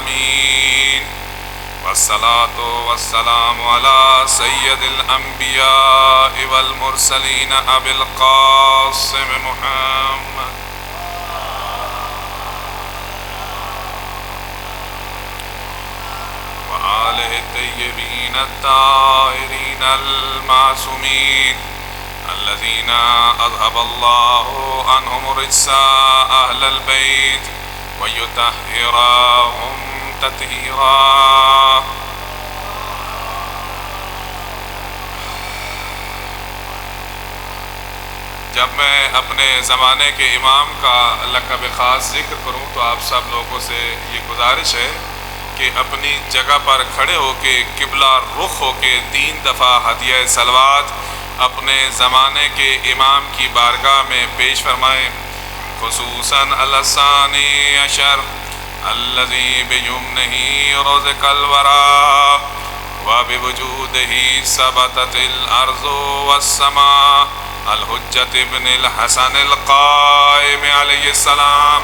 العالمين والصلاة والسلام على سيد الأنبياء والمرسلين أبي القاسم محمد وآله الطيبين الطاهرين المعصومين الذين أذهب الله عنهم الرجس أهل البيت ويطهرهم تطهيرا. جب میں اپنے زمانے کے امام کا لقب خاص ذکر کروں تو آپ سب لوگوں سے یہ گزارش ہے کہ اپنی جگہ پر کھڑے ہو کے قبلہ رخ ہو کے 3 دفعہ ہدیہ صلوات اپنے زمانے کے امام کی بارگاہ میں پیش فرمائیں. خصوصاً الثانی عشر الذی بیمنہ رزق الورا وبوجودہ ثبتت الارض والسماء الحجۃ ابن الحسن القائم علیہ السلام.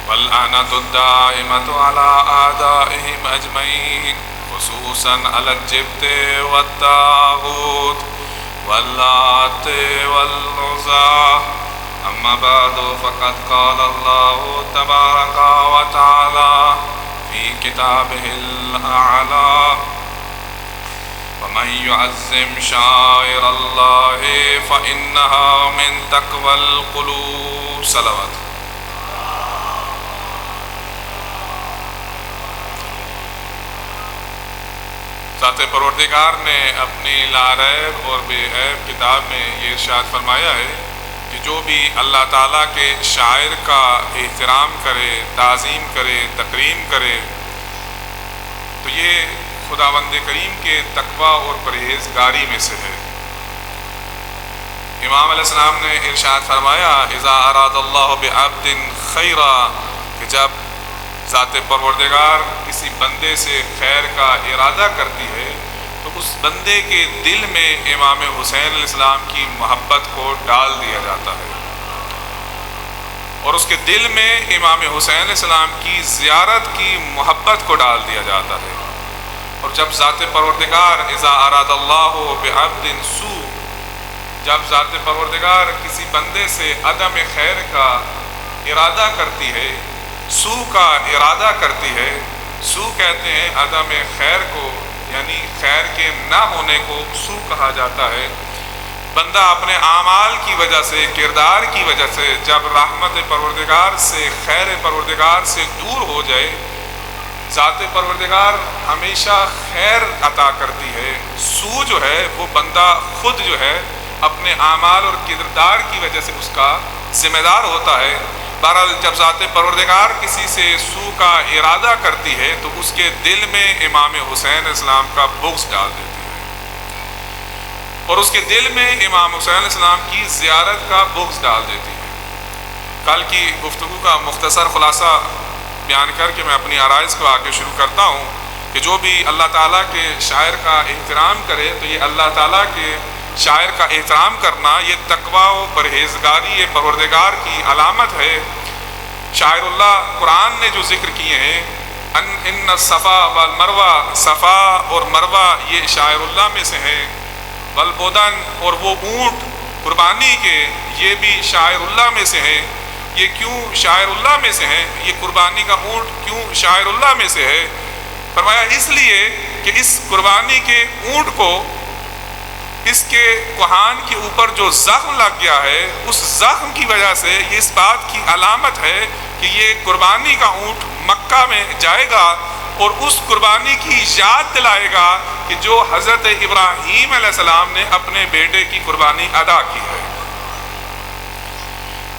واللعنة الدائمة على أعدائهم أجمعين خصوصا على الجبت والطاغوت واللات والعزى. أما بعد فقد قال الله تبارك وتعالى في كتابه الأعلى ومن يعظم شعائر الله فإنها من تقوى القلوب. صلوات. ذات پروردگار نے اپنی لاریب اور بے عیب کتاب میں یہ ارشاد فرمایا ہے کہ جو بھی اللہ تعالیٰ کے شاعر کا احترام کرے، تعظیم کرے، تکریم کرے تو یہ خداوند کریم کے تقوی اور پرہیزگاری میں سے ہے. امام علیہ السلام نے ارشاد فرمایا اذا اراد اللہ بعبد خیرا کہ جب ذات پروردگار کسی بندے سے خیر کا ارادہ کرتی ہے تو اس بندے کے دل میں امام حسین علیہ السلام کی محبت کو ڈال دیا جاتا ہے اور اس کے دل میں امام حسین علیہ السلام کی زیارت کی محبت کو ڈال دیا جاتا ہے. اور جب ذات پروردگار اذا اراد اللہ بعبد سوء جب ذات پروردگار کسی بندے سے عدم خیر کا ارادہ کرتی ہے، سو کا ارادہ کرتی ہے، سو کہتے ہیں عدم خیر کو، یعنی خیر کے نہ ہونے کو سو کہا جاتا ہے. بندہ اپنے اعمال کی وجہ سے، کردار کی وجہ سے جب رحمت پروردگار سے، خیر پروردگار سے دور ہو جائے، ذات پروردگار ہمیشہ خیر عطا کرتی ہے. سو جو ہے وہ بندہ خود جو ہے اپنے اعمال اور کردار کی وجہ سے اس کا ذمہ دار ہوتا ہے. بہرحال جب ذات پروردگار کسی سے سو کا ارادہ کرتی ہے تو اس کے دل میں امام حسین علیہ السلام کا بغض ڈال دیتی ہے اور اس کے دل میں امام حسین علیہ السلام کی زیارت کا بغض ڈال دیتی ہے. کل کی گفتگو کا مختصر خلاصہ بیان کر کے میں اپنی آرائز کو آگے شروع کرتا ہوں کہ جو بھی اللہ تعالیٰ کے شاعر کا احترام کرے تو یہ اللہ تعالیٰ کے شاعر کا احترام کرنا یہ تقوی و پرہیزگاری پروردگار کی علامت ہے. شاعر اللہ قرآن نے جو ذکر کیے ہیں ان الصفا والمروہ، صفا اور مروہ یہ شاعر اللہ میں سے ہیں. والبدن اور وہ اونٹ قربانی کے یہ بھی شاعر اللہ میں سے ہیں. یہ کیوں شاعر اللہ میں سے ہیں؟ یہ قربانی کا اونٹ کیوں شاعر اللہ میں سے ہے؟ فرمایا اس لیے کہ اس قربانی کے اونٹ کو اس کے کوہان کے اوپر جو زخم لگ گیا ہے اس زخم کی وجہ سے یہ اس بات کی علامت ہے کہ یہ قربانی کا اونٹ مکہ میں جائے گا اور اس قربانی کی یاد دلائے گا کہ جو حضرت ابراہیم علیہ السلام نے اپنے بیٹے کی قربانی ادا کی ہے.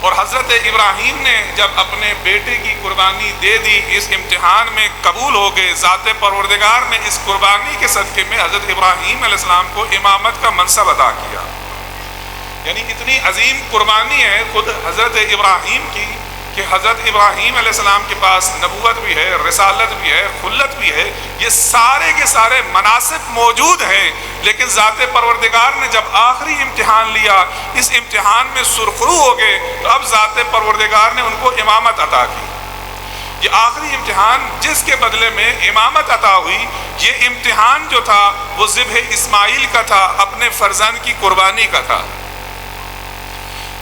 اور حضرت ابراہیم نے جب اپنے بیٹے کی قربانی دے دی، اس امتحان میں قبول ہو گئے، ذات پروردگار نے اس قربانی کے صدقے میں حضرت ابراہیم علیہ السلام کو امامت کا منصب عطا کیا۔ یعنی اتنی عظیم قربانی ہے خود حضرت ابراہیم کی کہ حضرت ابراہیم علیہ السلام کے پاس نبوت بھی ہے، رسالت بھی ہے، خلت بھی ہے، یہ سارے کے سارے مناصب موجود ہیں، لیکن ذات پروردگار نے جب آخری امتحان لیا، اس امتحان میں سرخرو ہو گئے، تو اب ذات پروردگار نے ان کو امامت عطا کی۔ یہ آخری امتحان جس کے بدلے میں امامت عطا ہوئی، یہ امتحان جو تھا وہ ذبح اسماعیل کا تھا، اپنے فرزند کی قربانی کا تھا۔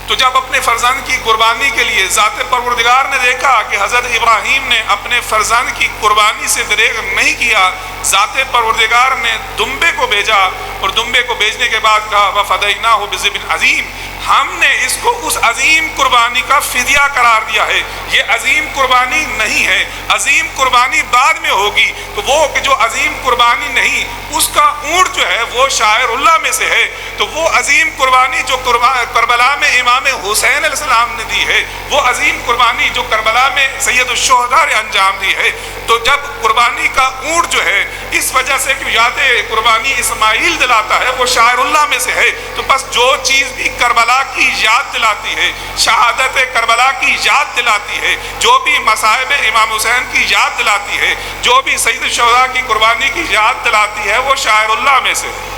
تو جب اپنے فرزند کی قربانی کے لیے ذات پروردگار نے دیکھا کہ حضرت ابراہیم نے اپنے فرزند کی قربانی سے دریغ نہیں کیا، ذات پروردگار نے دمبے کو بھیجا، اور دمبے کو بھیجنے کے بعد کہا وَفَدَيْنَاهُ بِذِبْحٍ عَظِيمٍ، ہم نے اس کو اس عظیم قربانی کا فدیہ قرار دیا ہے۔ یہ عظیم قربانی نہیں ہے، عظیم قربانی بعد میں ہوگی۔ تو وہ کہ جو عظیم قربانی نہیں، اس کا اونٹ جو ہے وہ شاعر اللہ میں سے ہے، تو وہ عظیم قربانی جو کربلا میں امام حسین علیہ السلام نے دی ہے، وہ عظیم قربانی جو کربلا میں سید الشہداء نے انجام دی ہے۔ تو جب قربانی کا اونٹ جو ہے اس وجہ سے کہ یاد قربانی اسماعیل دلاتا ہے، وہ شاعر اللہ میں سے ہے، تو بس جو چیز بھی کربلا کی یاد دلاتی ہے، شہادت کربلا کی یاد دلاتی ہے، جو بھی مصائب امام حسین کی یاد دلاتی ہے، جو بھی سید الشہداء کی قربانی کی یاد دلاتی ہے، وہ شاعر اللہ میں سے ہے،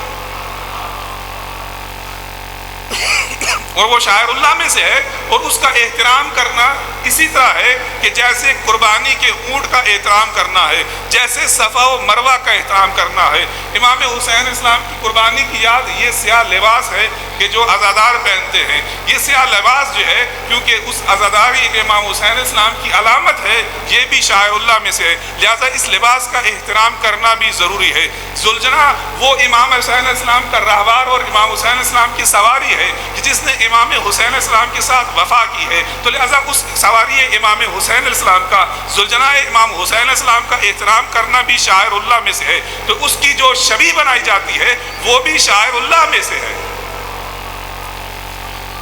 اور وہ شاعر اللہ میں سے ہے۔ اور اس کا احترام کرنا اسی طرح ہے کہ جیسے قربانی کے اونٹ کا احترام کرنا ہے، جیسے صفا و مروہ کا احترام کرنا ہے۔ امام حسین اسلام کی قربانی کی یاد یہ سیاہ لباس ہے کہ جو عزادار پہنتے ہیں، یہ سیاہ لباس جو ہے کیونکہ اس عزاداری امام حسین اسلام کی علامت ہے، یہ بھی شاعر اللہ میں سے ہے، لہذا اس لباس کا احترام کرنا بھی ضروری ہے۔ ذوالجناح وہ امام حسین اسلام کا راہبار اور امام حسین اسلام کی سواری ہے کہ جس نے امام حسین اسلام کے ساتھ وفا کی ہے، تو لہذا اس سواری امام حسین علیہ السلام کا، ذوالجناح امام حسین علیہ السلام کا احترام کرنا بھی شاعر اللہ میں سے ہے۔ تو اس کی جو شبیہ بنائی جاتی ہے وہ بھی شاعر اللہ میں سے ہے۔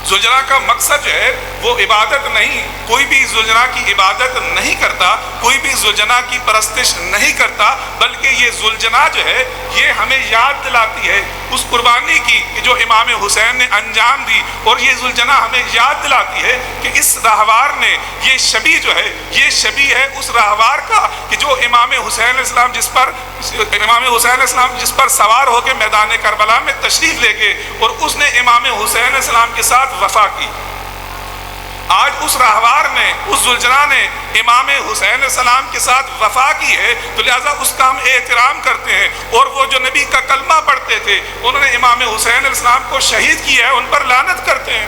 ذوالجناح کا مقصد جو ہے وہ عبادت نہیں، کوئی بھی ذوالجناح کی عبادت نہیں کرتا، کوئی بھی ذوالجناح کی پرستش نہیں کرتا، بلکہ یہ ذوالجناح جو ہے یہ ہمیں یاد دلاتی ہے اس قربانی کی کہ جو امام حسین نے انجام دی، اور یہ ذوالجناح ہمیں یاد دلاتی ہے کہ اس راہوار نے، یہ شبیہ جو ہے یہ شبیہ ہے اس راہوار کا کہ جو امام حسین علیہ السلام جس پر سوار ہو کے میدان کربلا میں تشریف لے گئے، اور اس نے امام حسین علیہ السلام کے ساتھ وفا کی۔ آج اس راہوار نے، اس ذوالجناح نے امام حسین علیہ السلام کے ساتھ وفا کی ہے، تو لہٰذا اس کا ہم احترام کرتے ہیں۔ اور وہ جو نبی کا کلمہ پڑھتے تھے، انہوں نے امام حسین علیہ السلام کو شہید کیا ہے، ان پر لعنت کرتے ہیں۔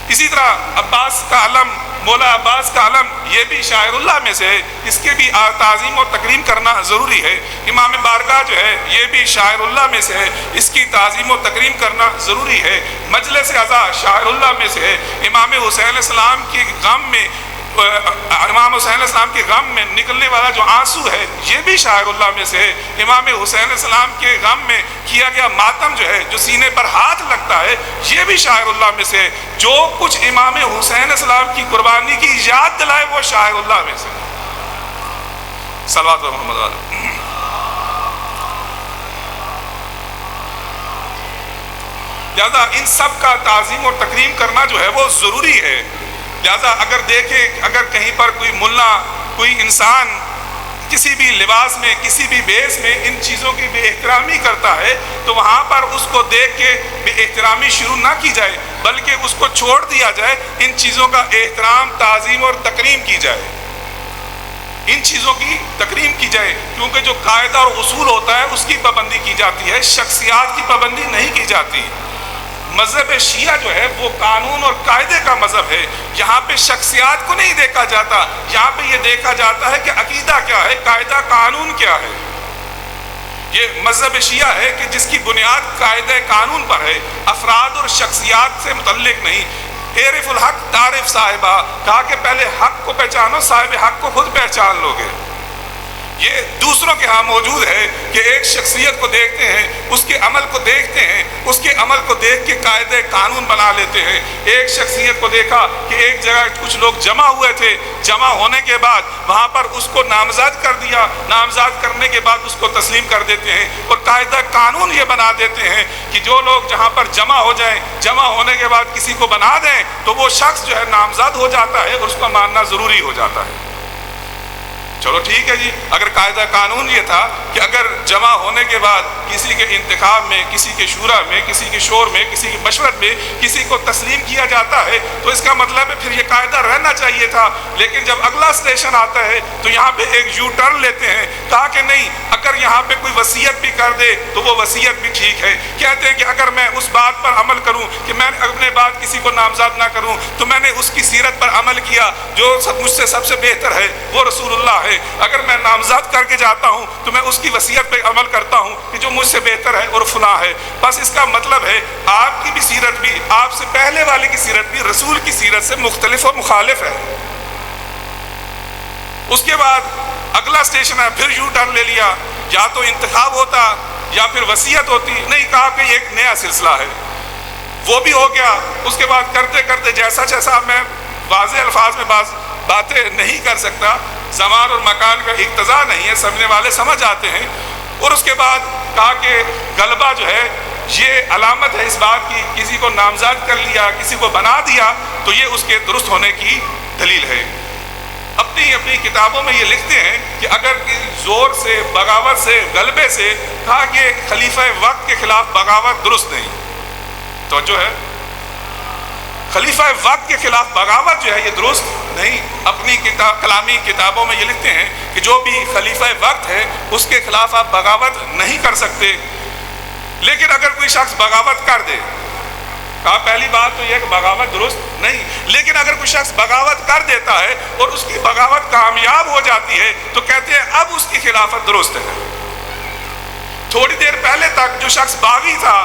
اسی طرح عباس کا علم، مولا عباس کا علم، یہ بھی شاعر اللہ میں سے ہے، اس کے بھی تعظیم اور تکریم کرنا ضروری ہے۔ امام بارگاہ جو ہے یہ بھی شاعر اللہ میں سے ہے، اس کی تعظیم و تکریم کرنا ضروری ہے۔ مجلس عزا شاعر اللہ میں سے ہے۔ امام حسین علیہ السلام کے غم میں، امام حسین علیہ السلام کے غم میں نکلنے والا جو آنسو ہے یہ بھی شاعر اللہ میں سے ہے۔ امام حسین علیہ السلام کے غم میں کیا گیا ماتم جو ہے، جو سینے پر ہاتھ لگتا ہے، یہ بھی شاعر اللہ میں سے ہے۔ جو کچھ امام حسین علیہ السلام کی قربانی کی یاد دلائے وہ شاعر اللہ میں سے ہے۔ صلوات محمد علیہ۔ لہذا ان سب کا تعظیم اور تکریم کرنا جو ہے وہ ضروری ہے۔ لہذا اگر کہیں پر کوئی ملا، کوئی انسان کسی بھی لباس میں، کسی بھی بیس میں ان چیزوں کی بے احترامی کرتا ہے، تو وہاں پر اس کو دیکھ کے بے احترامی شروع نہ کی جائے، بلکہ اس کو چھوڑ دیا جائے، ان چیزوں کا احترام، تعظیم اور تکریم کی جائے، ان چیزوں کی تکریم کی جائے، کیونکہ جو قاعدہ اور اصول ہوتا ہے اس کی پابندی کی جاتی ہے، شخصیات کی پابندی نہیں کی جاتی۔ مذہب شیعہ جو ہے وہ قانون اور قاعدے کا مذہب ہے، یہاں پہ شخصیات کو نہیں دیکھا جاتا، یہاں پہ یہ دیکھا جاتا ہے کہ عقیدہ کیا ہے، قاعدہ قانون کیا ہے۔ یہ مذہب شیعہ ہے کہ جس کی بنیاد قاعدہ قانون پر ہے، افراد اور شخصیات سے متعلق نہیں۔ اعرف الحق تعرف صاحبہ، کہا کہ پہلے حق کو پہچانو، صاحب حق کو خود پہچان لو گے۔ یہ دوسروں کے ہاں موجود ہے کہ ایک شخصیت کو دیکھتے ہیں، اس کے عمل کو دیکھتے ہیں، اس کے عمل کو دیکھ کے قاعدے قانون بنا لیتے ہیں۔ ایک شخصیت کو دیکھا کہ ایک جگہ کچھ لوگ جمع ہوئے تھے، جمع ہونے کے بعد وہاں پر اس کو نامزد کر دیا، نامزد کرنے کے بعد اس کو تسلیم کر دیتے ہیں، اور قاعدہ قانون یہ بنا دیتے ہیں کہ جو لوگ جہاں پر جمع ہو جائیں، جمع ہونے کے بعد کسی کو بنا دیں تو وہ شخص جو ہے نامزد ہو جاتا ہے اور اس کو ماننا ضروری ہو جاتا ہے۔ چلو ٹھیک ہے جی، اگر قاعدہ قانون یہ تھا کہ اگر جمع ہونے کے بعد کسی کے انتخاب میں، کسی کے شورا میں، کسی کے شور میں، کسی کی مشورت میں کسی کو تسلیم کیا جاتا ہے تو اس کا مطلب ہے پھر یہ قاعدہ رہنا چاہیے تھا۔ لیکن جب اگلا اسٹیشن آتا ہے تو یہاں پہ ایک یو ٹرن لیتے ہیں، کہا کہ نہیں، اگر یہاں پہ کوئی وصیت بھی کر دے تو وہ وصیت بھی ٹھیک ہے۔ کہتے ہیں کہ اگر میں اس بات پر عمل کروں کہ میں اپنے بعد کسی کو نامزد نہ کروں تو میں نے اس کی سیرت پر عمل کیا، جو مجھ سے سب سے بہتر ہے وہ رسول اللہ ہے۔ اگر میں نامزد کر کے جاتا ہوں تو میں اس کی وصیت پہ عمل کرتا ہوں کہ جو مجھ سے بہتر ہے اور فلاں ہے۔ بس اس کا مطلب ہے آپ کی بھی سیرت بھی، آپ سے پہلے والے کی سیرت بھی رسول کی سیرت سے مختلف و مخالف ہے۔ اس کے بعد اگلا سٹیشن ہے، پھر یو ٹرن لے لیا، یا تو انتخاب ہوتا یا پھر وصیت ہوتی، نہیں، کہا کہ یہ ایک نیا سلسلہ ہے، وہ بھی ہو گیا۔ اس کے بعد کرتے کرتے جیسا جیسا میں واضح الفاظ میں باتیں نہیں کر سکتا، زمان اور مکان کا اقتضا نہیں ہے، سمجھنے والے سمجھ آتے ہیں۔ اور اس کے بعد کہا کہ غلبہ جو ہے یہ علامت ہے اس بات کی، کسی کو نامزد کر لیا، کسی کو بنا دیا تو یہ اس کے درست ہونے کی دلیل ہے۔ اپنی کتابوں میں یہ لکھتے ہیں کہ اگر زور سے، بغاوت سے، غلبے سے، کہا کہ خلیفہ وقت کے خلاف بغاوت درست نہیں۔ توجہ ہے، خلیفہ وقت کے خلاف بغاوت جو ہے یہ درست نہیں۔ اپنی کلامی کتابوں میں یہ لکھتے ہیں کہ جو بھی خلیفہ وقت ہے اس کے خلاف آپ بغاوت نہیں کر سکتے۔ لیکن اگر کوئی شخص بغاوت کر دے، کہا پہلی بات تو یہ کہ بغاوت درست نہیں، لیکن اگر کوئی شخص بغاوت کر دیتا ہے اور اس کی بغاوت کامیاب ہو جاتی ہے تو کہتے ہیں اب اس کی خلافت درست ہے۔ تھوڑی دیر پہلے تک جو شخص باغی تھا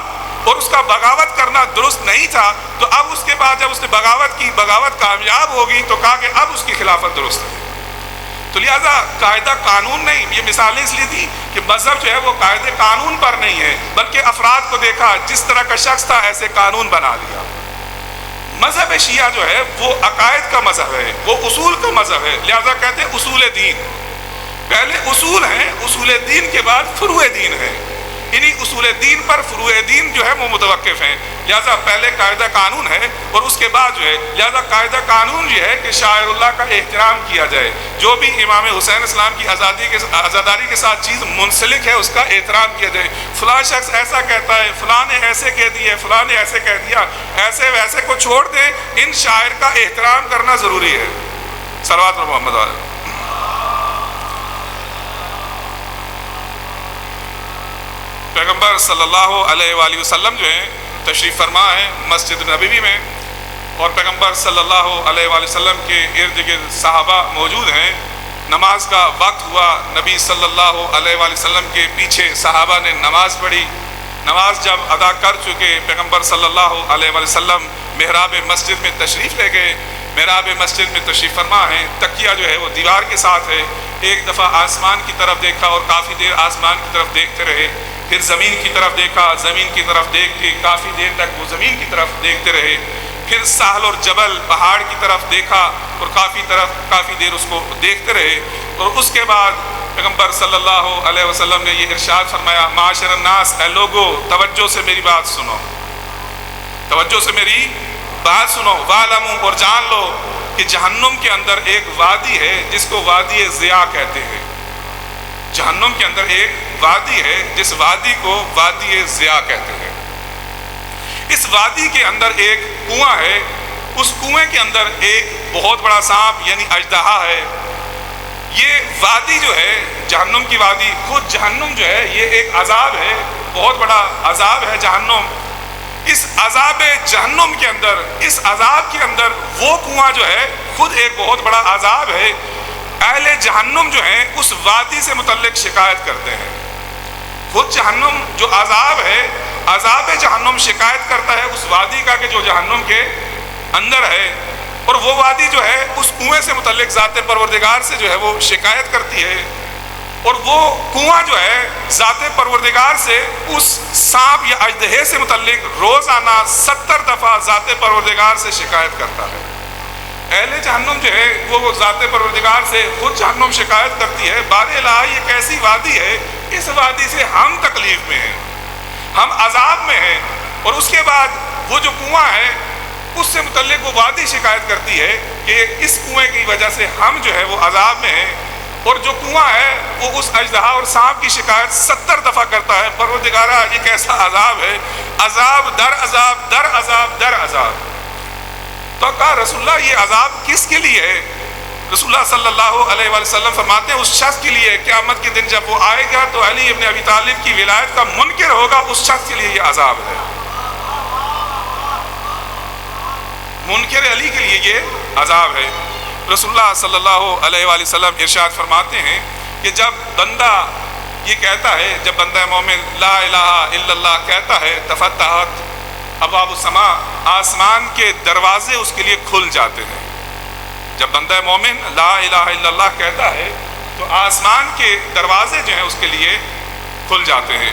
اور اس کا بغاوت کرنا درست نہیں تھا، تو اب اس کے بعد جب اس نے بغاوت کی، بغاوت کامیاب ہوگی تو کہا کہ اب اس کی خلافت درست ہے۔ تو لہٰذا قاعدہ قانون نہیں، یہ مثالیں اس لیے دی کہ مذہب جو ہے وہ قاعدے قانون پر نہیں ہے، بلکہ افراد کو دیکھا جس طرح کا شخص تھا ایسے قانون بنا دیا۔ مذہب شیعہ جو ہے وہ عقائد کا مذہب ہے، وہ اصول کا مذہب ہے، لہٰذا کہتے ہیں اصول دین۔ پہلے اصول ہیں، اصول دین کے بعد فروع دین ہے، انہی اصول دین پر فروع دین جو ہے وہ متوقف ہیں۔ لہذا پہلے قاعدہ قانون ہے اور اس کے بعد جو ہے، لہذا قاعدہ قانون یہ ہے کہ شاعر اللہ کا احترام کیا جائے، جو بھی امام حسین اسلام کی آزاداری کے ساتھ چیز منسلک ہے اس کا احترام کیا جائے۔ فلاں شخص ایسا کہتا ہے، فلاں نے ایسے کہہ دیا، فلاں نے ایسے کہہ دیا، ایسے ویسے کو چھوڑ دیں، ان شاعر کا احترام کرنا ضروری ہے۔ صلوات محمد علیہ۔ پیغمبر صلی اللہ علیہ وآلہ وسلم جو ہیں تشریف فرما ہے مسجد نبوی میں، اور پیغمبر صلی اللہ علیہ وآلہ وسلم کے ارد گرد صحابہ موجود ہیں۔ نماز کا وقت ہوا، نبی صلی اللہ علیہ وآلہ وسلم کے پیچھے صحابہ نے نماز پڑھی۔ نماز جب ادا کر چکے، پیغمبر صلی اللہ علیہ وآلہ وسلم محراب مسجد میں تشریف لے گئے۔ محراب مسجد میں تشریف فرما ہے، تکیہ جو ہے وہ دیوار کے ساتھ ہے۔ ایک دفعہ آسمان کی طرف دیکھا اور کافی دیر آسمان کی طرف دیکھتے رہے، پھر زمین کی طرف دیکھا، زمین کی طرف دیکھ کے کافی دیر تک وہ زمین کی طرف دیکھتے رہے، پھر ساحل اور جبل پہاڑ کی طرف دیکھا اور کافی دیر اس کو دیکھتے رہے۔ اور اس کے بعد پیغمبر صلی اللہ علیہ وسلم نے یہ ارشاد فرمایا، معاشر الناس، اے لوگو توجہ سے میری بات سنو، توجہ سے میری بات سنو، وَاعْلَمُوا، اور جان لو کہ جہنم کے اندر ایک وادی ہے جس کو وادی ضیاء کہتے ہیں۔ جہنم کے اندر ایک وادی ہے جس وادی کو وادی ضیاء کہتے ہیں۔ اس وادی کے اندر ایک کنواں ہے، اس کنویں کے اندر ایک بہت بڑا سانپ یعنی اژدہا ہے۔ یہ وادی جو ہے جہنم کی وادی، خود جہنم جو ہے یہ ایک عذاب ہے، بہت بڑا عذاب ہے جہنم۔ اس عذاب جہنم کے اندر، اس عذاب کے اندر وہ کنواں جو ہے خود ایک بہت بڑا عذاب ہے۔ اہل جہنم جو ہیں اس وادی سے متعلق شکایت کرتے ہیں۔ خود جہنم جو عذاب ہے، عذاب جہنم شکایت کرتا ہے اس وادی کا کہ جو جہنم کے اندر ہے، اور وہ وادی جو ہے اس کنویں سے متعلق ذات پروردگار سے جو ہے وہ شکایت کرتی ہے اور وہ کنواں جو ہے ذات پروردگار سے اس سانپ یا اژدہے سے متعلق روزانہ 70 دفعہ ذات پروردگار سے شکایت کرتا ہے۔ اہل جہنم جو ہے وہ ذات پروردگار سے خود جہنم شکایت کرتی ہے، بار الہ یہ کیسی وادی ہے، اس وادی سے ہم تکلیف میں ہیں، ہم عذاب میں ہیں۔ اور اس کے بعد وہ جو کنواں ہے اس سے متعلق وہ وادی شکایت کرتی ہے کہ اس کنویں کی وجہ سے ہم جو ہے وہ عذاب میں ہیں۔ اور جو کنواں ہے وہ اس اژدہا اور سانپ کی شکایت 70 دفعہ کرتا ہے، پروردگارا یہ کیسا عذاب ہے، عذاب در عذاب در عذاب در عذاب۔ تو کہا رسول اللہ یہ عذاب کس کے لیے ہے؟ رسول اللہ صلی اللہ علیہ وآلہ وسلم فرماتے ہیں اس شخص کے لیے قیامت کے دن جب وہ آئے گا تو علی ابن ابی طالب کی ولایت کا منکر ہوگا، اس شخص کے لیے یہ عذاب ہے، منکر علی کے لیے یہ عذاب ہے۔ رسول اللہ صلی اللہ علیہ وآلہ وسلم ارشاد فرماتے ہیں کہ جب بندہ یہ کہتا ہے، جب بندہ مومن لا الہ الا اللہ کہتا ہے، تفتحت ابواب السماء، آسمان کے دروازے اس کے لیے کھل جاتے ہیں۔ جب بندہ مومن لا الہ الا اللہ کہتا ہے تو آسمان کے دروازے جو ہیں اس کے لیے کھل جاتے ہیں۔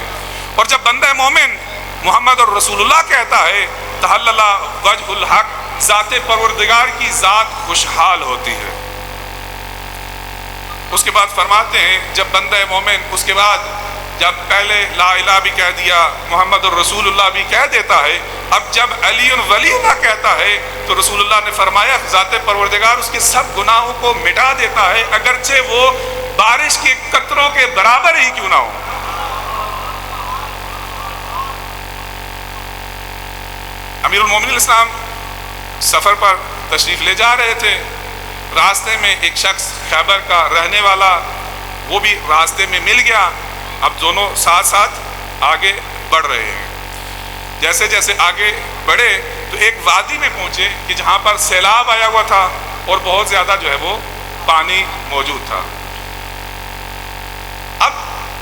اور جب بندہ مومن محمد الرسول اللہ کہتا ہے تحلل وجہ الحق، ذات پروردگار کی ذات خوشحال ہوتی ہے۔ اس کے بعد فرماتے ہیں جب بندہ مومن اس کے بعد جب پہلے لا الہ بھی کہہ دیا، محمد الرسول اللہ بھی کہہ دیتا ہے، اب جب علی ولی اللہ کہتا ہے تو رسول اللہ نے فرمایا ذات پروردگار اس کے سب گناہوں کو مٹا دیتا ہے، اگرچہ وہ بارش کے قطروں کے برابر ہی کیوں نہ ہو۔ امیر المومنین اسلام سفر پر تشریف لے جا رہے تھے، راستے میں ایک شخص خیبر کا رہنے والا وہ بھی راستے میں مل گیا۔ اب دونوں ساتھ ساتھ آگے بڑھ رہے ہیں، جیسے جیسے آگے بڑھے تو ایک وادی میں پہنچے کہ جہاں پر سیلاب آیا ہوا تھا اور بہت زیادہ جو ہے وہ پانی موجود تھا۔ اب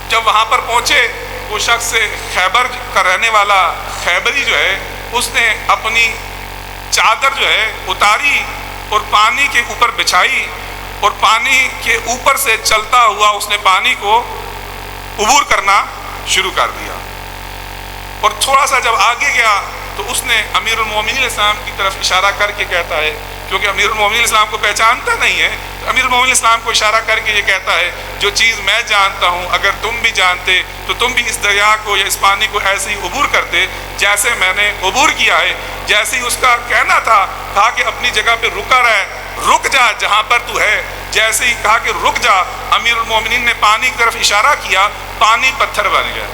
جب وہاں پر پہنچے وہ شخص خیبر کا رہنے والا خیبری جو ہے اس نے اپنی چادر جو ہے اتاری اور پانی کے اوپر بچھائی اور پانی کے اوپر سے چلتا ہوا اس نے پانی کو عبور کرنا شروع کر دیا۔ اور تھوڑا سا جب آگے گیا تو اس نے امیر المومنین اسلام کی طرف اشارہ کر کے کہتا ہے، کیونکہ امیر المومنین اسلام کو پہچانتا نہیں ہے، تو امیر المومنین اسلام کو اشارہ کر کے یہ کہتا ہے جو چیز میں جانتا ہوں اگر تم بھی جانتے تو تم بھی اس دریا کو یا اس پانی کو ایسے ہی عبور کرتے جیسے میں نے عبور کیا ہے۔ جیسے ہی اس کا کہنا تھا کہا کہ اپنی جگہ پہ رکا رہے، رک جا جہاں پر تو ہے، جیسے ہی کہا کہ رک جا، امیر المومنین نے پانی کی طرف اشارہ کیا، پانی پتھر بن گیا،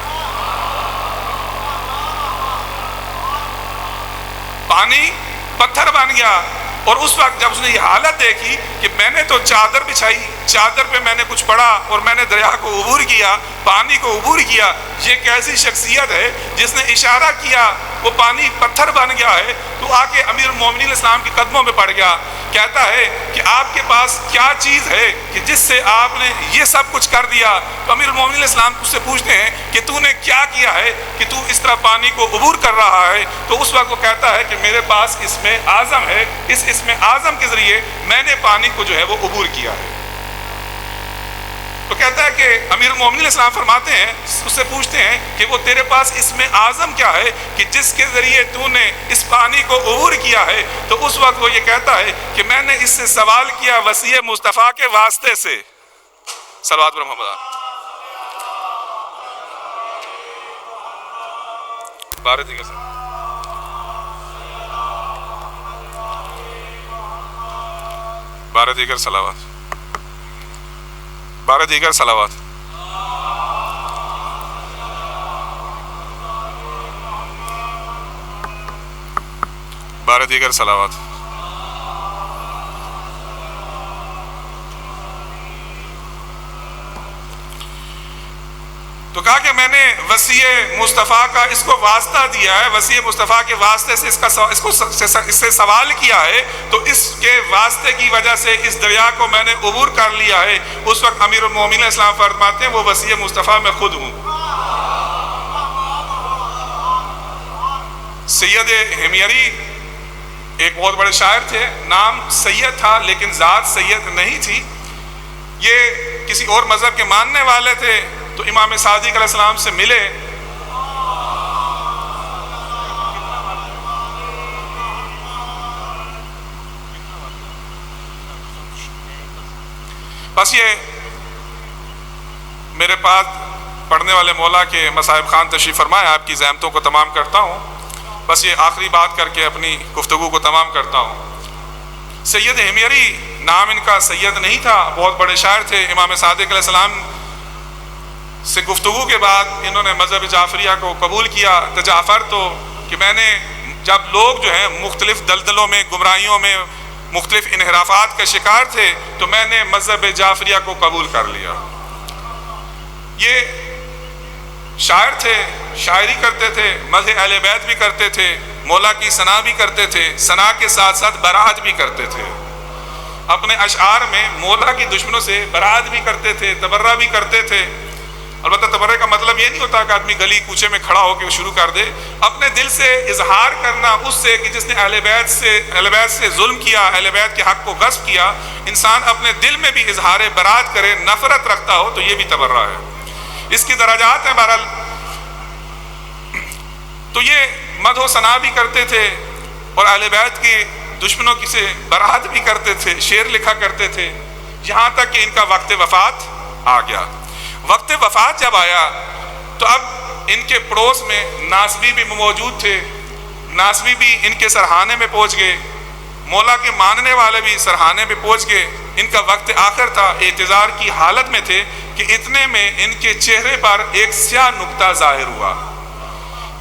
پانی پتھر بن گیا۔ اور اس وقت جب اس نے یہ حالت دیکھی کہ میں نے تو چادر بچھائی، چادر پہ میں نے کچھ پڑھا اور میں نے دریا کو عبور کیا، پانی کو عبور کیا، یہ کیسی شخصیت ہے جس نے اشارہ کیا وہ پانی پتھر بن گیا ہے، تو آ کے امیر المومنین اسلام کے قدموں میں پڑ گیا، کہتا ہے کہ آپ کے پاس کیا چیز ہے کہ جس سے آپ نے یہ سب کچھ کر دیا؟ تو امیر المومنین اسلام اس سے پوچھتے ہیں کہ تو نے کیا کیا ہے کہ تو اس طرح پانی کو عبور کر رہا ہے؟ تو اس وقت وہ کہتا ہے کہ میرے پاس اسم اعظم ہے، اس اسم اعظم کے ذریعے میں نے پانی کو جو ہے وہ عبور کیا ہے۔ تو کہتا ہے کہ امیر المومنین اسلام فرماتے ہیں، اس سے پوچھتے ہیں کہ وہ تیرے پاس اسم اعظم کیا ہے کہ جس کے ذریعے تو نے اس پانی کو عبور کیا ہے؟ تو اس وقت وہ یہ کہتا ہے کہ میں نے اس سے سوال کیا وصی مصطفیٰ کے واسطے سے۔ صلوات پر محمد بارہ دیگر صلوات، بارہ دیگر صلوات۔ بارہ دیگر صلوات۔ تو کہا کہ میں نے وصی مصطفیٰ کا اس کو واسطہ دیا ہے، وصی مصطفیٰ کے واسطے سے اس سے سوال کیا ہے، تو اس کے واسطے کی وجہ سے اس دریا کو میں نے عبور کر لیا ہے۔ اس وقت امیر المومنین اسلام فرماتے ہیں وہ وصی مصطفیٰ میں خود ہوں۔ سید ہمیری ایک بہت بڑے شاعر تھے، نام سید تھا لیکن ذات سید نہیں تھی۔ یہ کسی اور مذہب کے ماننے والے تھے تو امام صادق علیہ السلام سے ملے. بس یہ میرے پاس پڑھنے والے مولا کے مصائب خان تشریف فرمائے، آپ کی زحمتوں کو تمام کرتا ہوں. بس یہ آخری بات کر کے اپنی گفتگو کو تمام کرتا ہوں. سید ہمیری نام ان کا سید نہیں تھا، بہت بڑے شاعر تھے. امام صادق علیہ السلام سے گفتگو کے بعد انہوں نے مذہب جعفریہ کو قبول کیا. جعفر تو کہ میں نے جب لوگ جو ہیں مختلف دلدلوں میں، گمراہیوں میں، مختلف انحرافات کا شکار تھے تو میں نے مذہب جعفریہ کو قبول کر لیا. یہ شاعر تھے، شاعری کرتے تھے، مدح اہل بیت بھی کرتے تھے، مولا کی ثنا بھی کرتے تھے، ثنا کے ساتھ ساتھ برات بھی کرتے تھے. اپنے اشعار میں مولا کی دشمنوں سے برات بھی کرتے تھے، تبرہ بھی کرتے تھے. البتہ تبرہ کا مطلب یہ نہیں ہوتا کہ آدمی گلی کوچے میں کھڑا ہو کے شروع کر دے. اپنے دل سے اظہار کرنا اس سے کہ جس نے اہل بیت سے ظلم کیا، اہل بیت کے حق کو غصب کیا، انسان اپنے دل میں بھی اظہار برات کرے، نفرت رکھتا ہو تو یہ بھی تبرہ ہے. اس کی درجات ہیں. بہرحال تو یہ مدح و ثنا بھی کرتے تھے اور اہل بیت کے دشمنوں کی سے برات بھی کرتے تھے، شعر لکھا کرتے تھے، یہاں تک کہ ان کا وقت وفات آ گیا. وقت وفات جب آیا تو اب ان کے پڑوس میں ناسبی بھی موجود تھے. ناسبی بھی ان کے سرحانے میں پہنچ گئے، مولا کے ماننے والے بھی سرحانے میں پہنچ گئے. ان کا وقت آخر تھا، اعتذار کی حالت میں تھے کہ اتنے میں ان کے چہرے پر ایک سیاہ نقطہ ظاہر ہوا.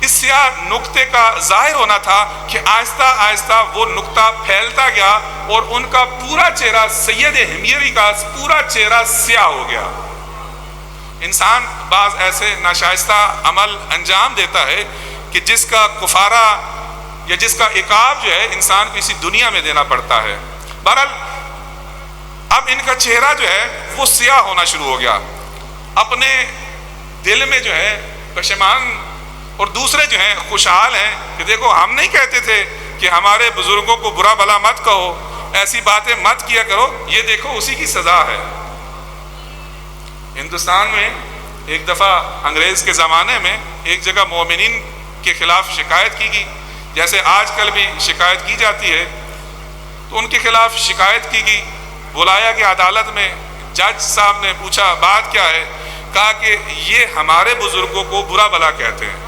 اس سیاہ نقطے کا ظاہر ہونا تھا کہ آہستہ آہستہ وہ نقطہ پھیلتا گیا اور ان کا پورا چہرہ، سید ہمیری کا پورا چہرہ سیاہ ہو گیا. انسان بعض ایسے ناشائستہ عمل انجام دیتا ہے کہ جس کا کفارہ یا جس کا عقاب جو ہے انسان کو اسی دنیا میں دینا پڑتا ہے. بہرحال اب ان کا چہرہ جو ہے وہ سیاہ ہونا شروع ہو گیا. اپنے دل میں جو ہے پشیمان اور دوسرے جو ہیں خوشحال ہیں کہ دیکھو ہم نہیں کہتے تھے کہ ہمارے بزرگوں کو برا بھلا مت کہو، ایسی باتیں مت کیا کرو، یہ دیکھو اسی کی سزا ہے. ہندوستان میں ایک دفعہ انگریز کے زمانے میں ایک جگہ مومنین کے خلاف شکایت کی گئی، جیسے آج کل بھی شکایت کی جاتی ہے. تو ان کے خلاف شکایت کی گئی، بلایا گیا عدالت میں. جج صاحب نے پوچھا بات کیا ہے؟ کہا کہ یہ ہمارے بزرگوں کو برا بھلا کہتے ہیں.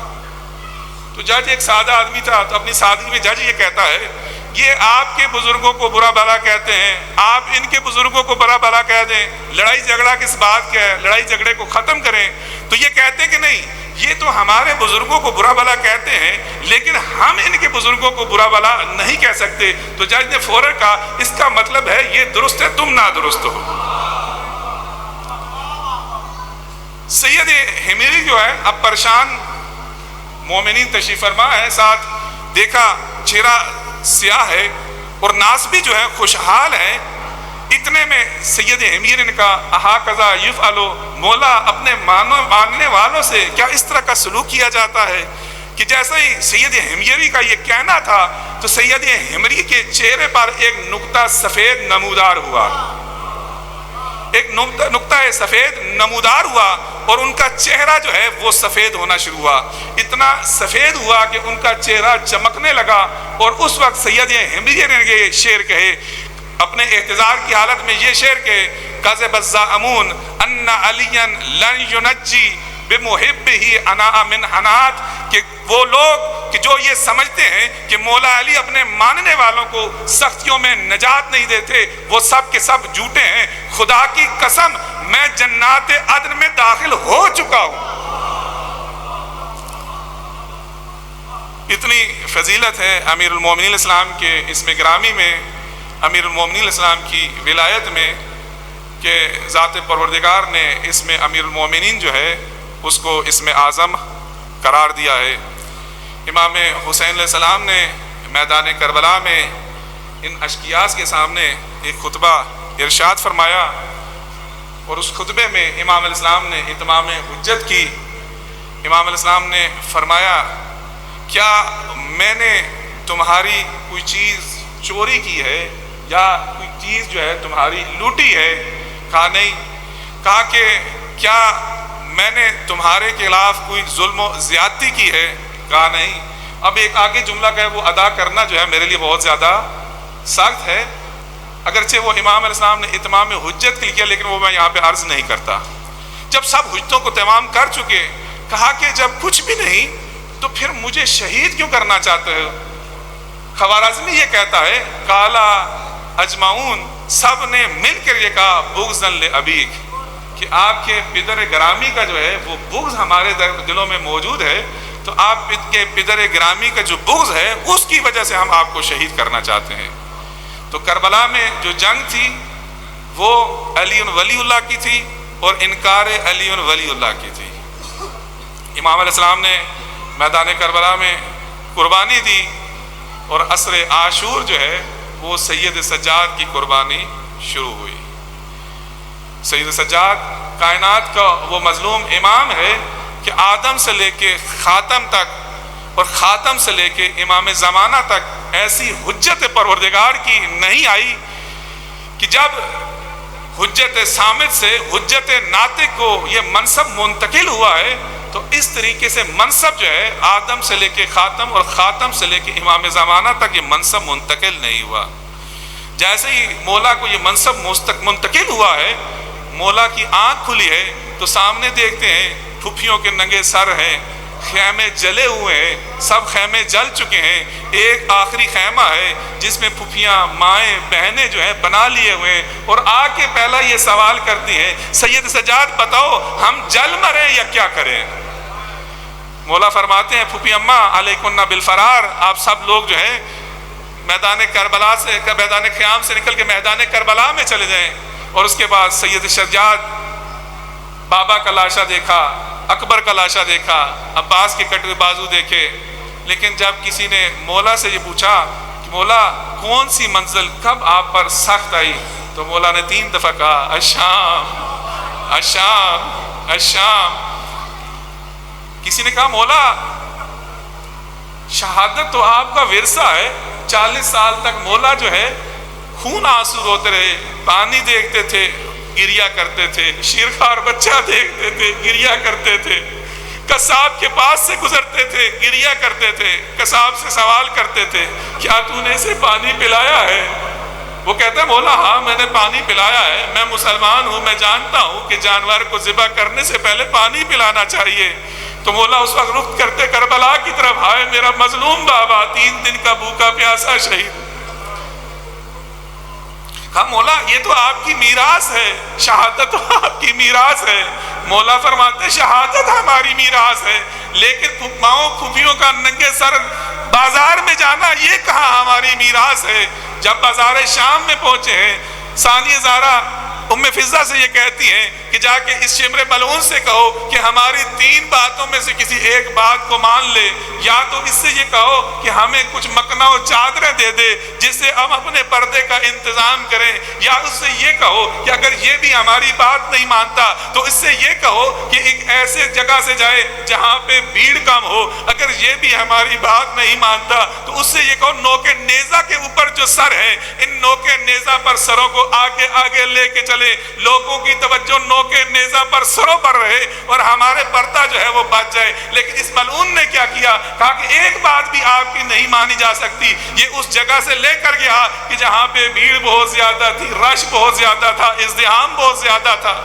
تو جج ایک سادہ آدمی تھا، تو اپنی سادگی میں جج یہ کہتا ہے یہ آپ کے بزرگوں کو برا بھلا کہتے ہیں، آپ ان کے بزرگوں کو برا بھلا کہہ دیں، لڑائی جھگڑا کس بات کا ہے، لڑائی جھگڑے کو ختم کریں. تو یہ کہتے ہیں کہ نہیں، یہ تو ہمارے بزرگوں کو برا بھلا کہتے ہیں لیکن ہم ان کے بزرگوں کو برا بھلا نہیں کہہ سکتے. تو جج نے فوراً کہا اس کا مطلب ہے یہ درست ہے، تم نادرست ہو. سید ہمیری جو ہے اب پریشان، مومنین تشریف فرما ہے، ساتھ دیکھا چہرہ سیاہ ہے اور ناسبی جو ہے خوشحال ہے. اتنے میں سید ہمیری نے کہا احاکذا یفعلو، مولا اپنے ماننے والوں سے کیا اس طرح کا سلوک کیا جاتا ہے؟ کہ جیسا ہی سید ہمیری کا یہ کہنا تھا تو سید ہمیری کے چہرے پر ایک نقطہ سفید نمودار ہوا، ایک نقطہ سفید نمودار ہوا اور ان کا چہرہ جو ہے وہ سفید ہونا شروع ہوا. اتنا سفید ہوا کہ ان کا چہرہ چمکنے لگا. اور اس وقت سید ہمیری نے یہ شعر کہے، اپنے اعتذار کی حالت میں یہ شعر کہے، کذب الزائمون ان علیٰ لن ینجی بمحبہ اناء من حنات، کہ وہ لوگ کہ جو یہ سمجھتے ہیں کہ مولا علی اپنے ماننے والوں کو سختیوں میں نجات نہیں دیتے، وہ سب کے سب جھوٹے ہیں. خدا کی قسم میں جنات عدن میں داخل ہو چکا ہوں. اتنی فضیلت ہے امیر المومنین اسلام کے اسم گرامی میں، امیر المومنین اسلام کی ولایت میں، کہ ذات پروردگار نے اسم امیر المومنین جو ہے اس کو اسم اعظم قرار دیا ہے. امام حسین علیہ السلام نے میدان کربلا میں ان اشقیاس کے سامنے ایک خطبہ ارشاد فرمایا اور اس خطبے میں امام علیہ السلام نے اتمام حجت کی. امام علیہ السلام نے فرمایا کیا میں نے تمہاری کوئی چیز چوری کی ہے یا کوئی چیز جو ہے تمہاری لوٹی ہے؟ کہا نہیں. کہا کہ کیا میں نے تمہارے خلاف کوئی ظلم و زیادتی کی ہے؟ کہا نہیں۔ اب ایک آگے جملہ کا ہے وہ ادا کرنا جو ہے میرے لیے بہت زیادہ سخت ہے، اگرچہ وہ امام علیہ السلام نے اتمام حجت کے لیے کیا، لیکن وہ میں یہاں پہ عرض نہیں کرتا۔ جب سب حجتوں کو تمام کر چکے، کہا کہ جب کچھ بھی نہیں تو پھر مجھے شہید کیوں کرنا چاہتے ہو؟ خوارزمی یہ کہتا ہے کالا اجمعون، سب نے مل کر یہ کہا بغضاً لابیک، کہ آپ کے پدر گرامی کا جو ہے وہ بغض ہمارے دلوں میں موجود ہے، تو آپ کے پدر گرامی کا جو بغض ہے اس کی وجہ سے ہم آپ کو شہید کرنا چاہتے ہیں۔ تو کربلا میں جو جنگ تھی وہ علی ولی اللہ کی تھی اور انکار علی ولی اللہ کی تھی۔ امام علیہ السلام نے میدان کربلا میں قربانی دی، اور عصر عاشور جو ہے وہ سید سجاد کی قربانی شروع ہوئی۔ سید سجاد کائنات کا وہ مظلوم امام ہے کہ آدم سے لے کے خاتم تک اور خاتم سے لے کے امام زمانہ تک ایسی حجت پروردگار کی نہیں آئی کہ جب حجت صامت سے حجت ناطق کو یہ منصب منتقل ہوا ہے، تو اس طریقے سے منصب جو ہے آدم سے لے کے خاتم اور خاتم سے لے کے امام زمانہ تک یہ منصب منتقل نہیں ہوا۔ جیسے ہی مولا کو یہ منصب منتقل ہوا ہے، مولا کی آنکھ کھلی ہے تو سامنے دیکھتے ہیں پھپھیوں کے ننگے سر ہیں، خیمے جلے ہوئے ہیں، سب خیمے جل چکے ہیں، ایک آخری خیمہ ہے جس میں پھپھیاں مائیں بہنیں جو ہیں بنا لیے ہوئے ہیں، اور آ کے پہلا یہ سوال کرتی ہیں سید سجاد بتاؤ ہم جل مریں یا کیا کریں؟ مولا فرماتے ہیں پھپھی اماں علیکن بالفرار، آپ سب لوگ جو ہیں میدان کربلا سے، میدان خیام سے نکل کے میدان کربلا میں چلے جائیں۔ اور اس کے بعد سید سجاد بابا کا لاشا دیکھا، اکبر کا لاشا دیکھا، عباس کے کٹے بازو دیکھے، لیکن جب کسی نے مولا سے یہ پوچھا کہ مولا کون سی منزل کب آپ پر سخت آئی، تو مولا نے 3 دفعہ کہا الشام الشام الشام۔ کسی نے کہا مولا شہادت تو آپ کا ورثہ ہے، 40 سال تک مولا جو ہے خون آنسو روتے رہے، پانی دیکھتے تھے گریا کرتے تھے، شیرخوار بچہ دیکھتے تھے گریا کرتے تھے، قصاب کے پاس سے گزرتے تھے گریا کرتے تھے، قصاب سے سوال کرتے تھے کیا تو نے اسے پانی پلایا ہے؟ وہ کہتا ہے مولا ہاں میں نے پانی پلایا ہے، میں مسلمان ہوں، میں جانتا ہوں کہ جانور کو ذبح کرنے سے پہلے پانی پلانا چاہیے۔ تو مولا اس وقت رخ کرتے کربلا کی طرف، ہائے میرا مظلوم بابا 3 دن کا بھوکا پیاسا شہید۔ کہا مولا یہ تو آپ کی میراث ہے، شہادت تو آپ کی میراث ہے۔ مولا فرماتے شہادت ہماری میراث ہے، لیکن ماؤں پھوپھیوں کا ننگے سر بازار میں جانا یہ کہاں ہماری میراث ہے۔ جب بازار شام میں پہنچے ہیں، ثانیہ زہرا ام فضہ سے یہ کہتی ہیں کہ جا کے اس شمر ملعون سے کہو کہ ہماری 3 باتوں میں سے کسی ایک بات کو مان لے، یا تو اس سے یہ کہو کہ ہمیں کچھ مکنا و چادریں دے دے جس سے ہم اپنے پردے کا انتظام کریں، یا اس سے یہ کہو کہ اگر یہ بھی ہماری بات نہیں مانتا تو اس سے یہ کہو کہ ایک ایسے جگہ سے جائے جہاں پہ بھیڑ کم ہو، اگر یہ بھی ہماری بات نہیں مانتا تو اس سے یہ کہو نوکے نیزہ کے اوپر جو سر ہے ان نوکے نیزہ پر سروں کو آگے آگے لے کے چلے، لوگوں کی توجہ نوکے نیزہ پر سروں پر رہے اور ہمارے پردہ جو ہے وہ بچ جائے۔ لیکن اس ملعون نے کیا کیا؟ کہا کہ ایک بات بھی آپ کی نہیں مانی جا سکتی۔ یہ اس جگہ سے لے کر گیا کہ جہاں پہ بھیڑ بہت زیادہ تھی، رش بہت زیادہ تھا، ازدحام بہت زیادہ تھا،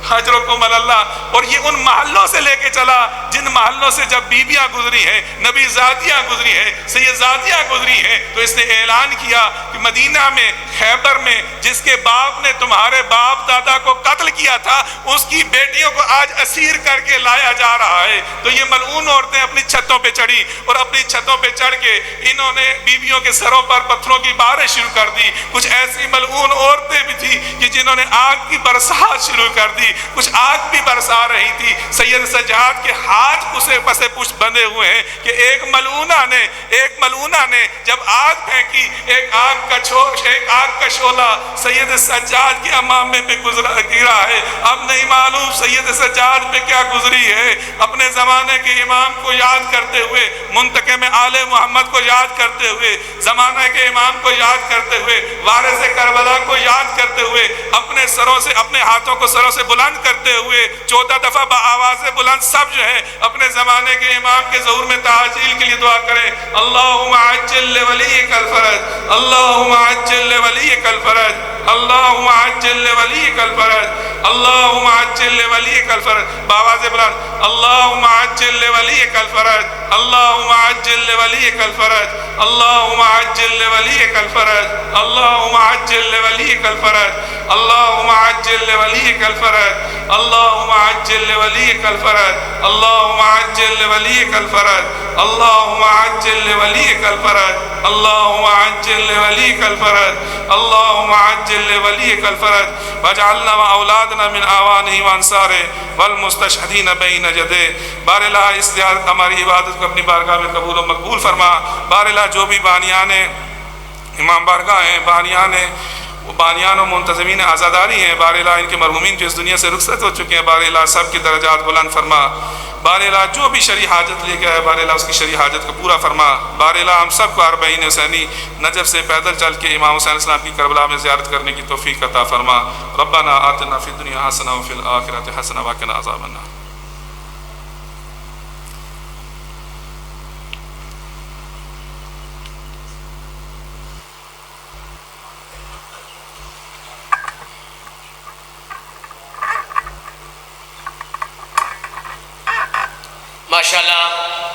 حجرکم اللہ، اور یہ ان محلوں سے لے کے چلا جن محلوں سے جب بیبیاں گزری ہیں، نبی زادیاں گزری ہیں، سید زادیاں گزری ہیں، تو اس نے اعلان کیا کہ مدینہ میں خیبر میں جس کے باپ نے تمہارے باپ دادا کو قتل کیا تھا اس کی بیٹیوں کو آج اسیر کر کے لایا جا رہا ہے۔ تو یہ ملعون عورتیں اپنی چھتوں پہ چڑھی اور اپنی چھتوں پہ چڑھ کے انہوں نے بیویوں کے سروں پر پتھروں کی بارش شروع کر دی۔ کچھ ایسی ملعون عورتیں بھی تھی کہ جنہوں نے آگ کی برسات شروع کر دی۔ کچھ آگ بھی برسا رہی تھی. سید سجاد کے ہاتھ اسے پسے پشت بندھے ہوئے ہیں کہ ایک ملونہ نے جب آگ پھینکی، ایک آگ کا شعلہ سید سجاد کے امامے پہ گرا ہے. اب نہیں معلوم سید سجاد پہ کیا گزری ہے. اپنے زمانے کے امام کو یاد کرتے ہوئے، منتقم آل محمد کو یاد کرتے ہوئے، زمانہ کے امام کو یاد کرتے ہوئے، وارث کربلا کو یاد کرتے ہوئے، اپنے ہاتھوں کو سروں سے بلند کرتے ہوئے 14 دفعہ بآواز بلند سب جو ہے اپنے زمانے کے امام کے ظہور میں تعجیل کے لیے دعا کریں. اللہم عجل لولیک الفرج، اللہم عجل لولیک الفرج، اللہم عجل لولیک الفرج، اللہم عجل لولیک الفرج. بآواز بلند اللہم عجل لولیک الفرج، اللہم عجل لولیک الفرج، اللہم عجل لولیک الفرج، اللہم عجل لولیک الفرج، اللہم عجل لولیک الفرج، اللہم عجل لولیک الفرج، اللہم عجل لولیک الفرج، اللہم عجل لولیک الفرج، اللہم عجل لولیک الفرج، اللہم عجل لولیک الفرج. واجعلنا واولادنا من اعوانہ وانصارہ والمستشہدین بین جدہ. بار الہ اس زیارت ہماری عبادت کو اپنی بارگاہ میں قبول و مقبول فرما. بار الہ جو بھی بانیان امام بارگاہ ہیں، بانیان و منتظمین آزاداری ہیں، بار الہ ان کے مرحومین جو اس دنیا سے رخصت ہو چکے ہیں، بار الہ سب کی درجات بلند فرما. بار الہ جو بھی شرعی حاجت لے کے آئے، بار الہ اس کی شرعی حاجت کو پورا فرما. بار الہ ہم سب کو اربعین حسینی نجف سے پیدل چل کے امام حسین علیہ السلام کی کربلا میں زیارت کرنے کی توفیق عطا فرما. ربنا آتنا فی الدنیا حسنہ وفی الآخرۃ حسنہ وقنا عذاب النار. ماشاءاللہ